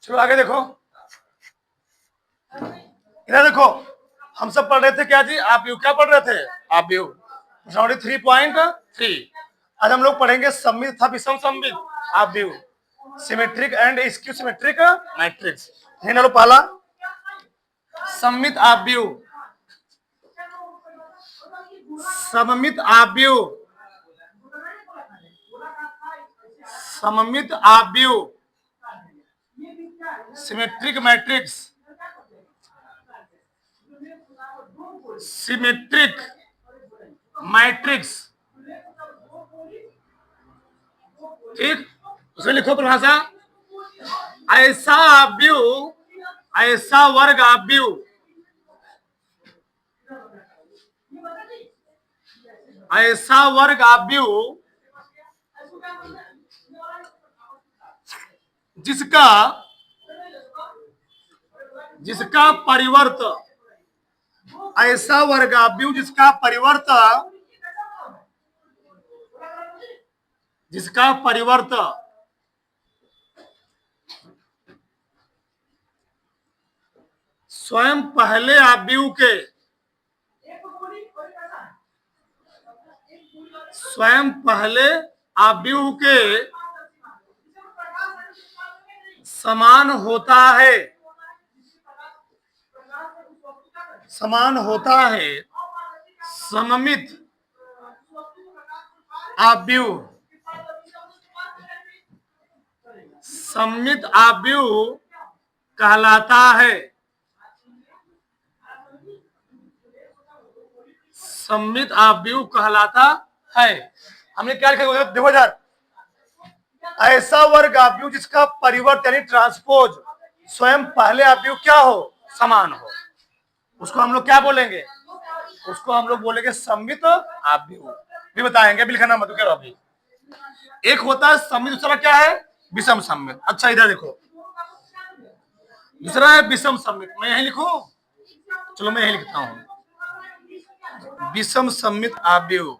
चलो आगे देखो, इधर देखो, हम सब पढ़ रहे थे क्या जी, आप यू क्या पढ़ रहे थे, आप यू 3.3। आज हम लोग पढ़ेंगे सममित तथा विषम सममित आप यू, symmetric and skew symmetric matrix. लो पहला सममित आव्यूह, सममित आव्यूह, सममित आव्यूह, सिमेट्रिक मैट्रिक्स, सिमेट्रिक मैट्रिक्स। ठीक, उसमें लिखो परिभाषा, ऐसा आव्यूह, ऐसा वर्ग आव्यूह, ऐसा वर्ग आव्यूह जिसका जिसका परिवर्त, ऐसा वर्ग आव्यूह जिसका परिवर्त, जिसका परिवर्त स्वयं पहले आव्यूह के, स्वयं पहले आव्यूह के समान होता है, समान होता है, सममित आव्यूह, सममित आव्यूह कहलाता है, सममित आव्यूह कहलाता है। हमने क्या लिखा देखो इधर, ऐसा वर्ग आव्यूह जिसका परिवर्त यानी ट्रांसपोज स्वयं पहले आव्यूह क्या हो, समान हो, उसको हम लोग क्या बोलेंगे, उसको हम लोग बोलेंगे सममित आव्यूह। भी बताएंगे, भी लिखना मत करो अभी। एक होता है सममित, दूसरा क्या है, विषम सममित। अच्छा इधर देखो, दूसरा है विषम सममित। मैं यही लिखूं, चलो मैं यही लिखता हूं, विषम सममित आव्यूह,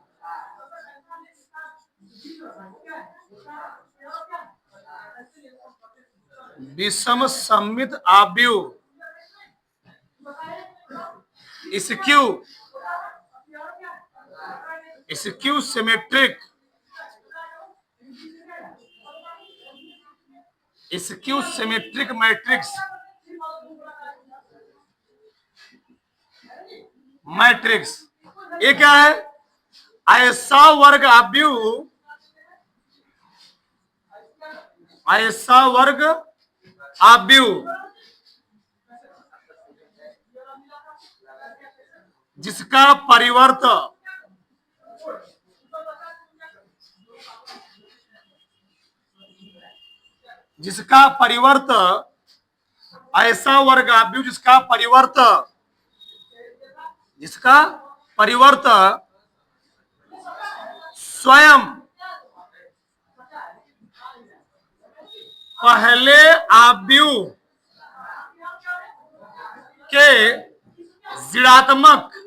विषम सममित आव्यूह, skew, skew symmetric, skew symmetric matrix, matrix. ये क्या है, ऐसा वर्ग आव्यूह, ऐसा वर्ग आव्यूह जिसका परिवर्त, जिसका परिवर्त, ऐसा वर्ग आव्यूह जिसका परिवर्त, जिसका परिवर्त स्वयं पहले आव्यूह के ऋणात्मक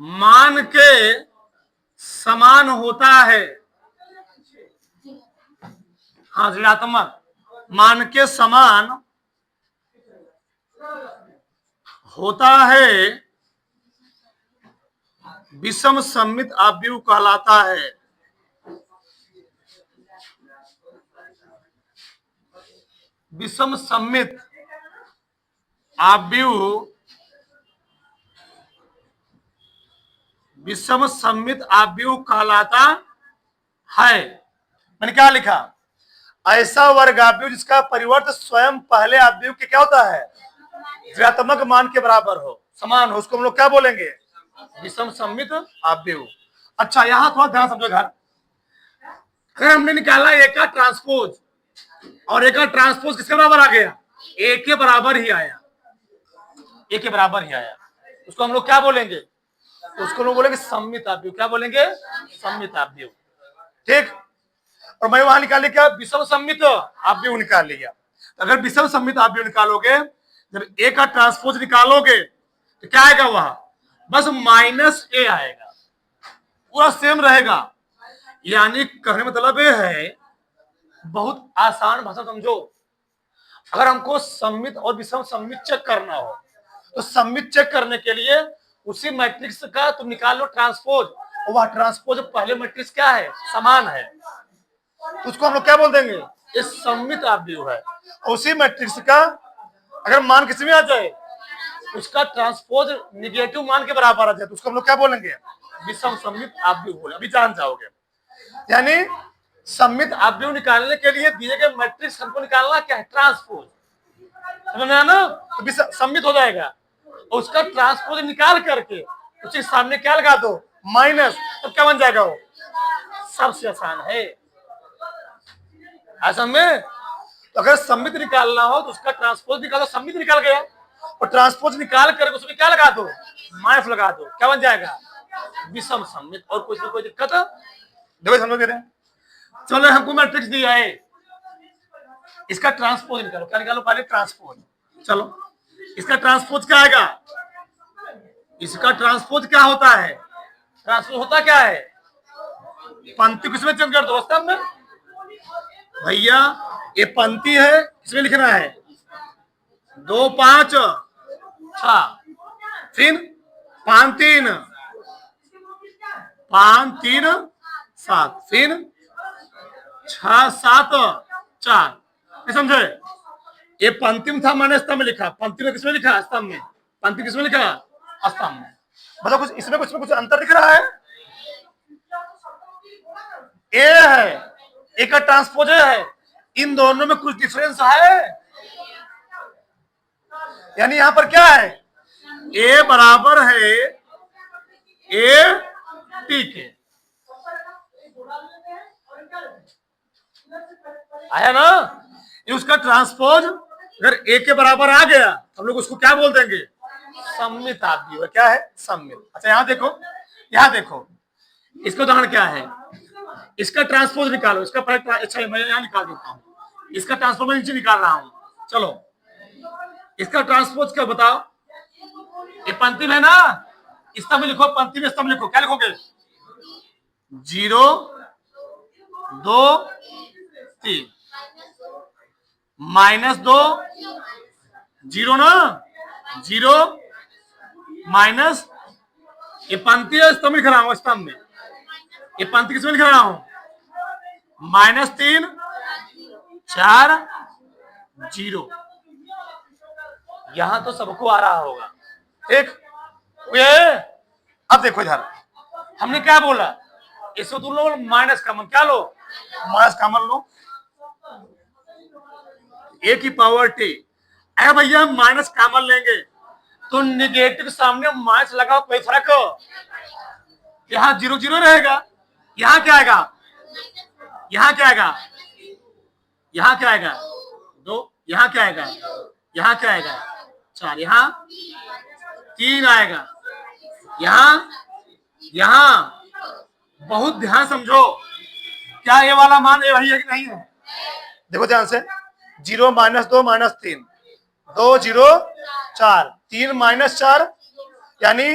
मान के समान होता है, हाँ ऋणात्मक मान के समान होता है, विषम सममित आव्यूह कहलाता है। विषम सममित आव्यूह, विषम सममित आव्यूह कहलाता है। मैंने क्या लिखा, ऐसा वर्ग आव्यूह जिसका परिवर्त स्वयं पहले आव्यूह के क्या होता है, ऋणात्मक मान के बराबर हो, समान हो, उसको हम लोग क्या बोलेंगे, विषम सममित आव्यूह। अच्छा यहां थोड़ा ध्यान समझो घर, अगर हमने निकाला ए का ट्रांसपोज और ए का ट्रांसपोज किसके बराबर आ गया, ए के बराबर ही आया, ए के बराबर ही आया, उसको हम लोग क्या बोलेंगे, उसको लोग बोलेंगे सममित आव्यूह। क्या बोलेंगे, सममित आव्यूह। ठीक, और मैं वहां निकाल क्या, विषम सममित आव्यूह निकाल लिया। अगर विषम सममित आव्यूह निकालोगे, जब ए का ट्रांसपोज निकालोगे तो क्या आएगा, वहां बस माइनस ए आएगा, पूरा सेम रहेगा। यानी कहने मतलब ये है, बहुत आसान भाषा समझो। अगर हमको सम्मित और विषम सम्मित चेक करना हो, तो सम्मित चेक करने के लिए उसी मैट्रिक्स का तुम निकाल लो ट्रांसपोज, और वह ट्रांसपोज पहले मैट्रिक्स क्या है, समान है, तो उसको हम लोग क्या बोल देंगे, ये सम्मित आव्यूह है। उसी मैट्रिक्स का अगर मान किसी में आ जाए, उसका ट्रांसपोज निगेटिव मान के बराबर आ जाए, तो उसको हम लोग क्या बोलेंगे, विषम सम्मित आव्यूह बोले। अभी जान जाओगे। यानी सम्मित आव्यूह निकालने के लिए दिए गए मैट्रिक्स हमको निकालना क्या है, ट्रांसपोज। समझ में आया ना, तो सम्मित हो जाएगा। और उसका ट्रांसपोज निकाल करके उसके सामने क्या लगा दो, माइनस, तो क्या बन जाएगा वो, सबसे आसान है। ऐसा में तो अगर सम्मित निकालना हो तो उसका ट्रांसपोज निकालो, सम्मित निकाल गया, और ट्रांसपोज निकाल करके उसमें क्या लगा दो, माइनस लगा दो, क्या बन जाएगा, विषम सम्मित। और कुछ कोई दिक्कत है, देखो समझ रहे हैं। चलो हमको मैट्रिक्स दिया है, इसका ट्रांसपोज निकालो, क्या निकालो, पहले ट्रांसपोज। चलो इसका ट्रांसपोज क्या आएगा, इसका ट्रांसपोज क्या होता है, ट्रांसपोज होता क्या है, पंक्ति किसमें चेंज कर दो, स्तंभ में। भैया ये पंक्ति है, इसमें लिखना है 2 5 6, फिर 5 3 5 3 7, फिर 6 7 4, समझे। ये पंक्ति में था, मैंने स्तंभ में लिखा, पंक्ति में किसमें लिखा, स्तंभ में, पंक्ति किसमें लिखा, स्तंभ में। मतलब कुछ इसमें कुछ अंतर दिख रहा है। ए है, ए का ट्रांसपोज है, इन दोनों में कुछ डिफरेंस है। यानी यहां पर क्या है, ए बराबर है ए टी के, आया ना। उसका ट्रांसपोज अगर ए के बराबर आ गया, हम लोग उसको क्या बोल देंगे, सम्मित आव्यूह। क्या है, सम्मित। अच्छा यहां देखो, यहां देखो, इसका उदाहरण क्या है, इसका ट्रांसपोज निकालो, इसका अच्छा मैं यहां निकाल देता हूं, इसका ट्रांसपोज मैं नीचे निकाल रहा हूं। चलो इसका ट्रांसपोज क्या बताओ, ये पंक्ति में ना, स्तंभ में लिखो, पंक्ति में स्तंभ लिखो, क्या लिखोगे, 0 2 3, -2 0 ना, 0 माइनस, ये पंक्ति है, स्तंभ लिख रहा हूं, स्तंभ में ये पंक्ति किसमें लिख रहा हूं, -3 4 0। यहां तो सबको आ रहा होगा, ठीक। ये अब देखो इधर, हमने क्या बोला, इसको तुम लो माइनस कॉमन, क्या लो, माइनस कॉमन लो, ए की पावर टी। अरे भैया माइनस कॉमन लेंगे तो निगेटिव सामने माइनस लगाओ, कोई फर्क हो, यहां 0 0 रहेगा, यहां क्या आएगा, यहां क्या आएगा, यहां क्या आएगा 2, यहां क्या आएगा, यहां क्या आएगा 4, यहां 3 आएगा, यहां बहुत ध्यान समझो, क्या ये वाला मान ये वही है कि नहीं है, देखो ध्यान से, 0 -2 -3, 2 0 4, 3 -4, यानी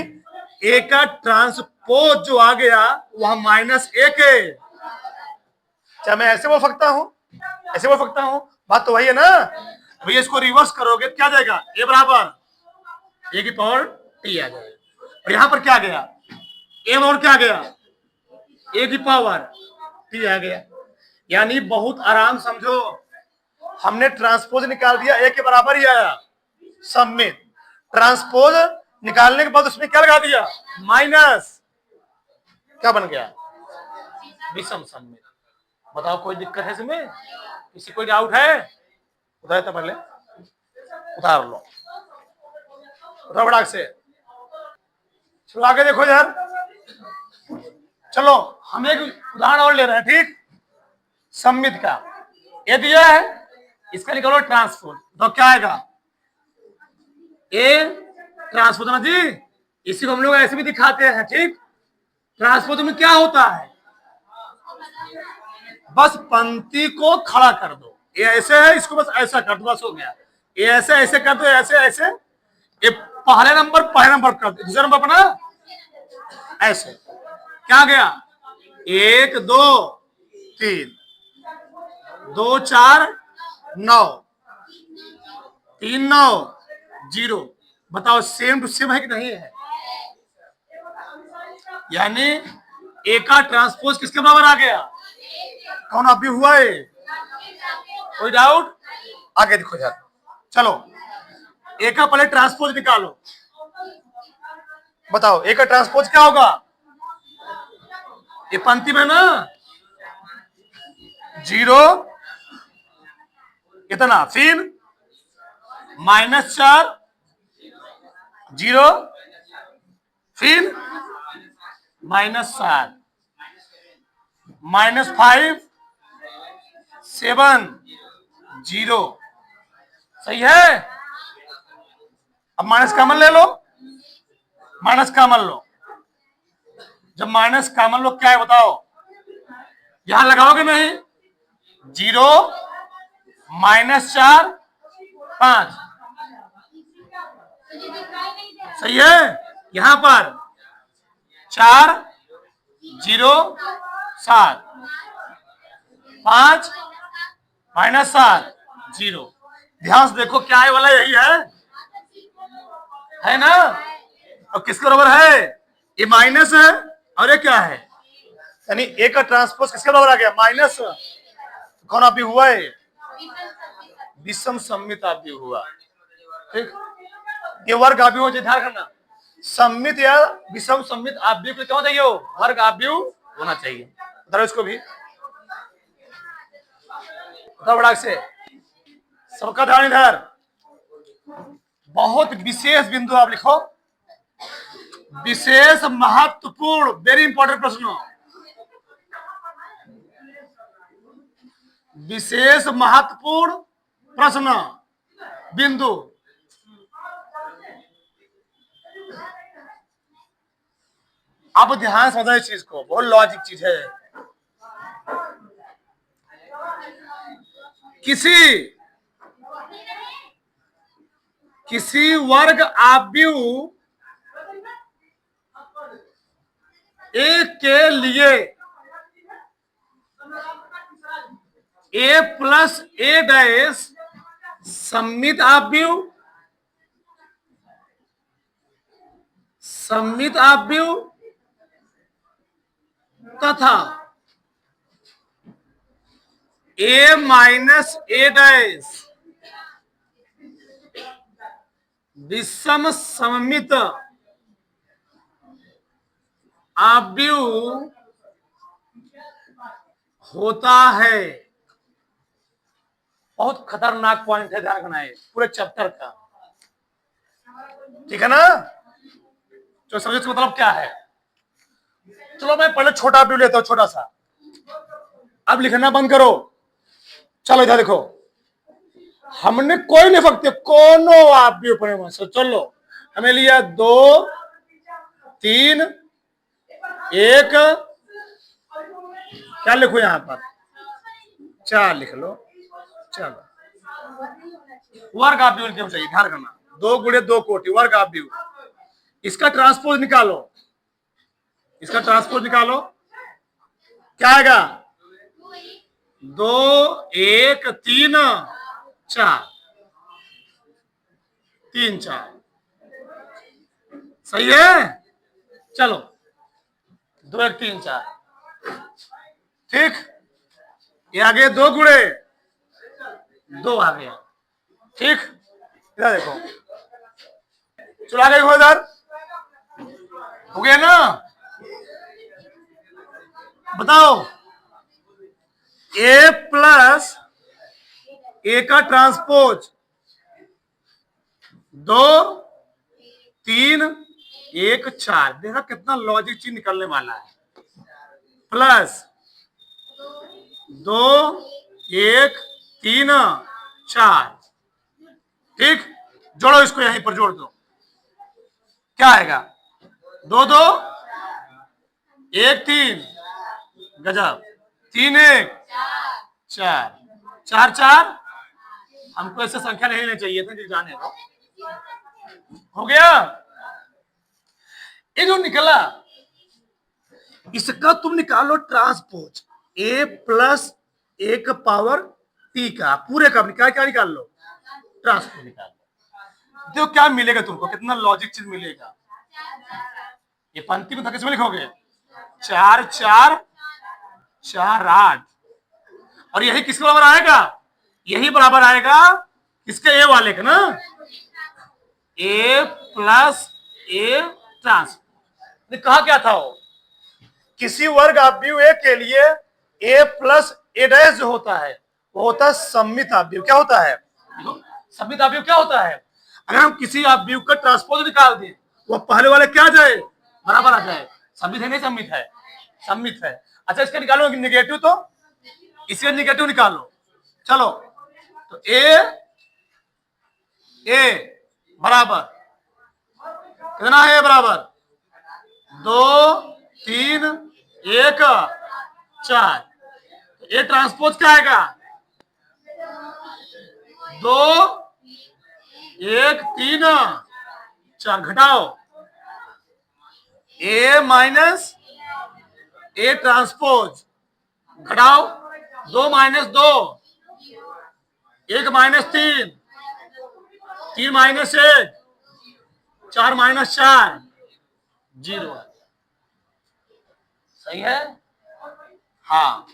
ए का ट्रांसपोज जो आ गया वह -1 है। क्या मैं ऐसे बोल सकता हूं, ऐसे बोल सकता हूं, बात तो वही है ना। भैया इसको रिवर्स करोगे क्या जाएगा, ए बराबर ए की पावर टी आ जाएगा, और यहां पर क्या गया, ए और क्या गया, ए की पावर टी आ गया। यानी बहुत आराम समझो, हमने ट्रांसपोज निकाल दिया, ए के बराबर ही आया, सम्मित। ट्रांसपोज निकालने के बाद उसमें क्या लगा दिया, माइनस, क्या बन गया, विषम सम्मित। बताओ कोई दिक्कत है इसमें, किसी कोई डाउट है, उतार तो पहले उतार लो, रबड़ाक से। चलो आगे देखो यार, चलो हम एक उदाहरण और ले रहे हैं, ठीक, सम्मित का। ये दिया है, इसका निकालो ट्रांसपोज, तो क्या आएगा, ए ट्रांसपोज ना जी, इसी को हम लोग ऐसे भी दिखाते हैं, ठीक। ट्रांसपोज में क्या होता है, बस पंक्ति को खड़ा कर दो, ये ऐसे है, इसको बस ऐसा कर दो, बस हो गया। ये ऐसे ऐसे कर दो, ऐसे ऐसे, ये पहले नंबर कर दो, दूसरे नंबर पर ना ऐसे, क्या गया, 1 2 3 2 4 9 3 9 0। बताओ सेम टू सेम है कि नहीं है? यानी ए का ट्रांसपोज किसके बराबर आ गया? कौन अभी हुआ है? कोई डाउट? आगे देखो यार, चलो ए का पहले ट्रांसपोज निकालो। बताओ ए का ट्रांसपोज क्या होगा? ये पंक्ति में ना 0 कितना, फिर -4 0 फिर -7 -5 7 0। सही है? अब माइनस कॉमन ले लो, माइनस कॉमन लो। जब माइनस कॉमन लो क्या है बताओ? यहां लगाओगे नहीं? 0 -4 5। सही है? यहां पर 4 0 7 5 -7 0। ध्यान से देखो क्या है वाला, यही है ना? और किसके बराबर है? ये माइनस है और ये क्या है? यानी ए का ट्रांसपोज किसके बराबर आ गया? माइनस। कौन आप हुआ है? विषम सम्मित आप हुआ। ठीक, ये वर्ग आव्यूह हो, ध्यान रखना। सम्मित या विषम सम्मित आव्यूह क्या होता है? ये वर्ग आव्यूह होना चाहिए। बताओ इसको भी, बताओ बड़ा से। सबका ध्यान इधर, बहुत विशेष बिंदु आप लिखो, विशेष महत्वपूर्ण, वेरी इंपॉर्टेंट प्रश्न, विशेष महत्वपूर्ण प्रश्न बिंदु। अब ध्यान समझो इस चीज को, बहुत लॉजिक चीज है। किसी वर्ग आव्यूह ए के लिए ए प्लस ए डैश सम्मित आव्यूह तथा ए माइनस ए डैश विषम सममित आव्यूह होता है। बहुत खतरनाक पॉइंट है, ध्यान रखना है पूरे चैप्टर का। ठीक है ना? तो समझो इसका मतलब क्या है। चलो मैं पहले छोटा आव्यूह लेता हूं, छोटा सा। अब लिखना बंद करो। चलो इधर देखो, हमने कोई नहीं सकते कोनो आव्यूह पर। चलो हमें लिया 2 3 1, क्या लिखो यहां पर? 4 लिख लो। चलो वर्ग आव्यूह क्यों चाहिए, ध्यान रखना। 2 गुणे 2 कोटि वर्ग आव्यूह। इसका ट्रांसपोज निकालो, इसका ट्रांसपोज निकालो। क्या आएगा? 2 1 3 4 3 4। सही है? चलो 2 1 3 4। ठीक, ये आ गए 2 गुणे 2 आ गया। ठीक, इधर देखो, चलो आ गए इधर, हो गया ना? बताओ ए प्लस ए का ट्रांसपोज 2 3 1 4। देखा कितना लॉजिक चीज निकलने वाला है। प्लस 2 1 3 4। ठीक, जोड़ो इसको, यहीं पर जोड़ दो। क्या आएगा? 2 2 1 3, गजब। 3 1 4 4 4। हमको ऐसे संख्या नहीं लेनी चाहिए था, जाने दो। हो गया? ये जो निकला इसका तुम निकालो ट्रांसपोज ए प्लस ए का पावर टी का पूरे का क्या निकाल लो, ट्रांसपोज निकाल लो। देखो क्या मिलेगा तुमको, कितना लॉजिक चीज मिलेगा। ये पंक्ति में किसमें लिखोगे, 4 4 4 8, और यही किसके बराबर आएगा, यही बराबर आएगा किसके, ए वाले का ना, ए प्लस ए ट्रांसपोज। कहा क्या था वो, किसी वर्ग अवयव ए के लिए ए प्लस ए डैश जो होता है वो होता है सममित अवयव। क्या होता है, सममित अवयव क्या होता है, अगर हम किसी अवयव का ट्रांसपोज निकाल दें वो पहले वाले क्या जाए, बराबर आ जाए। सममित है नहीं सममित है, सममित है। अच्छा इसका निकालो निगेटिव, तो इसका निगेटिव निकालो। चलो तो ए बराबर कितना है, बराबर 2 3 1 4। ए ट्रांसपोज क्या आएगा, 2 1 3 4, घटाओ ए माइनस ए ट्रांसपोज, घटाओ 2 माइनस 2, 1 माइनस 3, 3 माइनस 1, 4 माइनस 4, 0। सही है, हाँ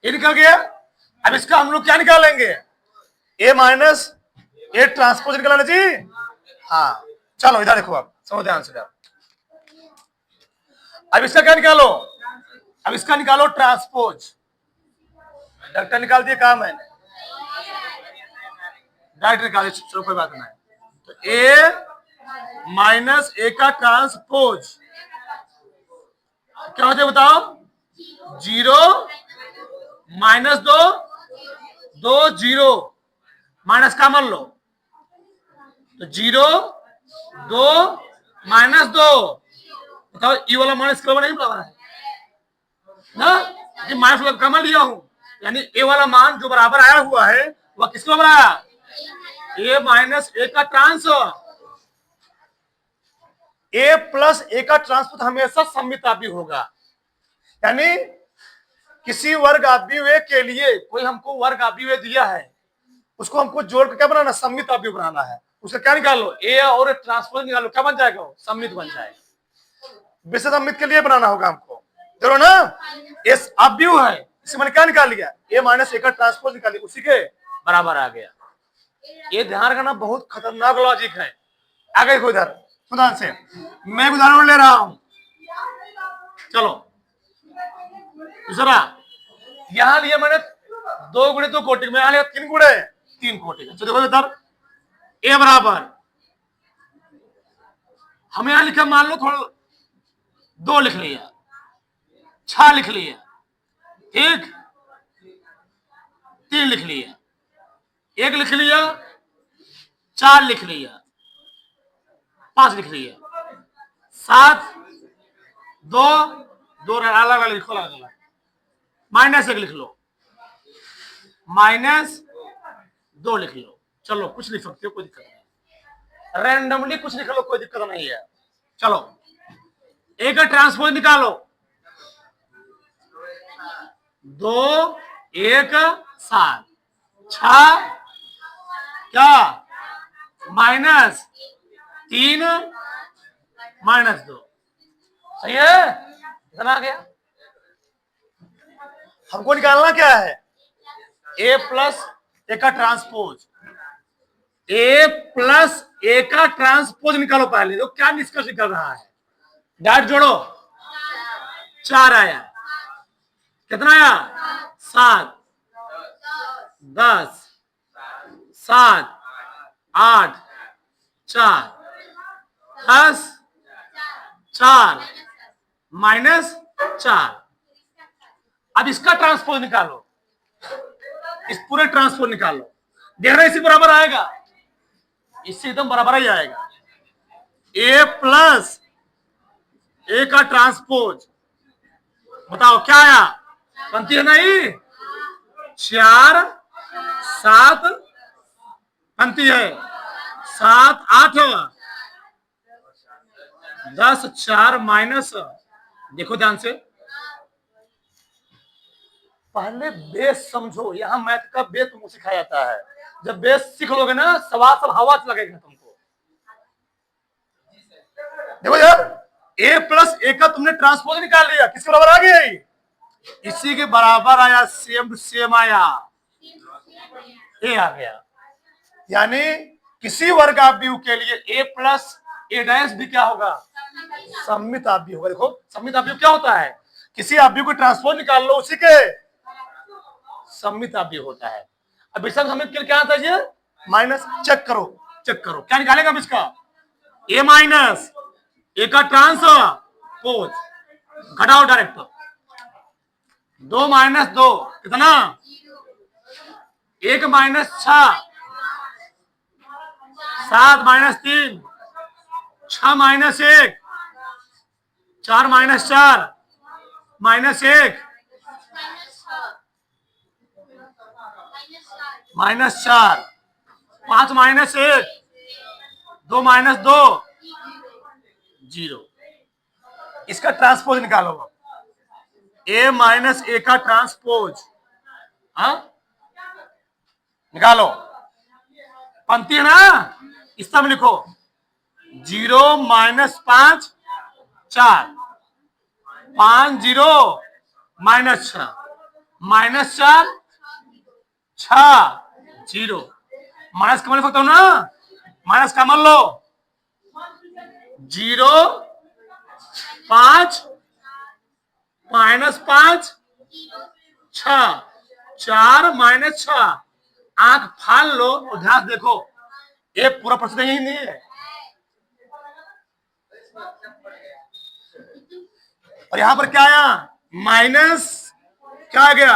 ये निकल गया। अब इसका हम लोग क्या निकालेंगे, ए माइनस ए ट्रांसपोज निकालना जी। हाँ चलो इधर देखो, आप समझ ध्यान से। अब इसका क्या निकालो, अब इसका निकालो ट्रांसपोज। डॉक्टर निकाल दिए, काम है डायरेक्ट निकाल, चलो कोई बात नहीं। तो ए माइनस ए का ट्रांसपोज क्या होता है बताओ, 0 माइनस 2 2 0 माइनस का मान लो, तो 0 2 माइनस 2, बताओ ई वाला माइनस के नहीं बराबर है ना, कि माइनस वाला कमल लिया हूं, यानी ए वाला मान जो बराबर आया हुआ है वह किसके बराबर आया, ए माइनस ए का ट्रांस। ए प्लस ए का ट्रांसपोज हमेशा सममित अवयव होगा, यानी किसी वर्ग अवयव ए के लिए कोई हमको वर्ग अवयव दिया है, उसको हमको जोड़ कर क्या बनाना, सममित अवयव बनाना है। उसका क्या निकालो, ए और ट्रांसपोज निकालो, क्या बन जाएगा, सममित बन जाएगा। विशेष सममित के लिए बनाना होगा हमको, चलो ना। इस अवयव है, इसे मैंने क्या निकाल लिया, ए माइनस ए का ट्रांसपोज निकाल लिया, उसी के बराबर आ गया। ये ध्यान रखना, बहुत खतरनाक लॉजिक है। आगे देखो इधर उदाहरण से, मैं उदाहरण ले रहा हूं, चलो दूसरा, यहां लिया मैंने 2 गुणे 2 कोटि में, यहां लिया 3 गुणे 3 कोटि। तो देखो इधर ए बराबर, हमें यहां लिखा, मान लो थोड़ा 2 लिख लिया, 6 लिख लिया, ठीक 3 लिख लिया, 1 लिख लिया, 4 लिख लिया, 5 लिख लिया, 7 2 2 अलग अलग लिखो, अलग अलग, माइनस 1 लिख लो, माइनस 2 लिख लो। चलो कुछ लिख सकते हो, कोई दिक्कत नहीं, रैंडमली कुछ लिख लो, कोई दिक्कत नहीं है। चलो ए का ट्रांसपोज निकालो, 2 1 7 6 क्या माइनस 3 माइनस 2, सही है, इतना आ गया। हमको निकालना क्या है, ए प्लस ए का ट्रांसपोज, ए प्लस ए का ट्रांसपोज निकालो पहले। तो क्या निष्कर्ष निकल रहा है, डाट जोड़ो, 4 आया, कितना आया 7 10 7 8 4 10 4 माइनस 4। अब इसका ट्रांसपोज निकालो, इस पूरे ट्रांसपोज निकालो, देखना इसी बराबर आएगा, इससे एकदम बराबर ही आएगा। ए प्लस ए का ट्रांसपोज, बताओ क्या आया, पंक्ति है नहीं, 4 7 पंक्ति है, 7 8 10 4 माइनस देखो ध्यान से, पहले बेस समझो। यहाँ मैथ का बेस तुमको सिखाया जाता है। जब बेस सीख लोगे ना, सवाल सब हवा से लगेगा तुमको। देखो यार, a प्लस ए का तुमने ट्रांसपोज निकाल लिया, किसके बराबर आ गया? इसी के बराबर आया, सेम टू सेम आया, ए आ गया। यानी किसी वर्ग आव्यूह के लिए a प्लस ए डैश भी क्या होगा? सममित आव्यूह होगा। देखो सममित आव्यूह क्या होता है? किसी आव्यूह को ट्रांसपोज निकाल लो, उसी के सममित आव्यूह होता है। अब विषम सममित के लिए क्या आता है? ये माइनस। चेक करो, चेक करो क्या निकालेगा अब इसका? a माइनस ए का ट्रांसपोज, घटाओ डायरेक्ट। 2 माइनस 2 कितना? 1 minus 6, 7 minus 3, 6 minus 1, 4 minus 4, minus 1, minus 4, 5 minus 1, 2 minus 2, 0। इसका ट्रांसपोज निकालो। a माइनस ए का ट्रांसपोज, हाँ निकालो। पंक्ति है ना, इस तरह में लिखो। 0 माइनस 5 4, 5 0 माइनस 6, माइनस 4 6 0। माइनस का मान लिख सकता हूं ना, माइनस का मान लो। 0 5 माइनस 5 6, 4 माइनस 6। आंख फाड़ लो और ध्यान देखो, ये पूरा प्रश्न यही नहीं है। और यहां पर क्या आया? माइनस क्या आ गया?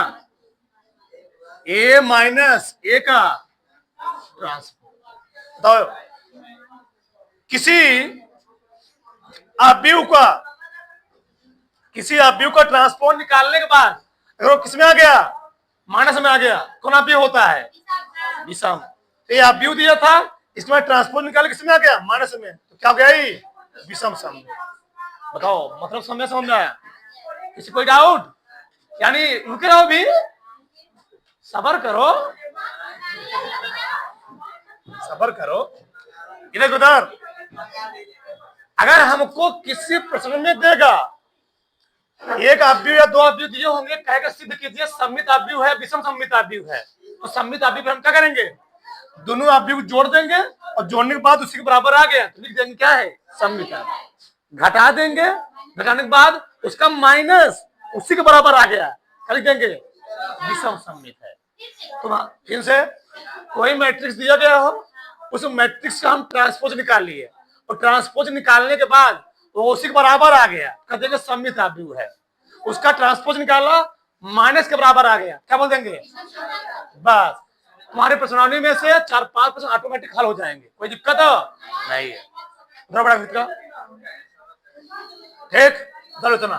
a माइनस ए का ट्रांसपोज। बताओ, किसी आव्यूह का ट्रांसपोज निकालने के बाद अगर वो किसमें आ गया? माइनस में आ गया, कौन आव्यूह होता है? विषम। तो ये आव्यूह दिया था, इसमें ट्रांसपोज निकाले किसमें आ गया? माइनस में, तो क्या हो गया? विषम सममित। बताओ मतलब समझ में आया? किसी कोई डाउट? यानी रुके रहो, भी सबर करो, सबर करो। इधर उधर अगर हमको किसी प्रश्न में देगा एक आव्यूह या 2 आव्यूह दिए होंगे, कहेगा सिद्ध कीजिए सममित आव्यूह है, विषम सममित आव्यूह है। तो सममित आव्यूह पे हम क्या करेंगे? दोनों आव्यूह को जोड़ देंगे और जोड़ने के बाद उसी के बराबर आ गया तो लिख देंगे क्या है? सममित आव्यूह। घटा देंगे, घटाने के बाद उसका माइनस उसी के बराबर आ गया, क्या लिख देंगे? विषम सममित है। तो फिर से कोई मैट्रिक्स दिया गया हो, उस मैट्रिक्स का हम ट्रांसपोज निकाल लिए और ट्रांसपोज निकालने के बाद वो उसी के बराबर आ गया, कहते हैं सममित आव्यूह है। उसका ट्रांसपोज निकाला, माइनस के बराबर आ गया, क्या बोल देंगे? बस तुम्हारे प्रश्नावली में से 4-5 प्रश्न ऑटोमेटिक हल हो जाएंगे, कोई दिक्कत नहीं है। बड़ा ठीक, इतना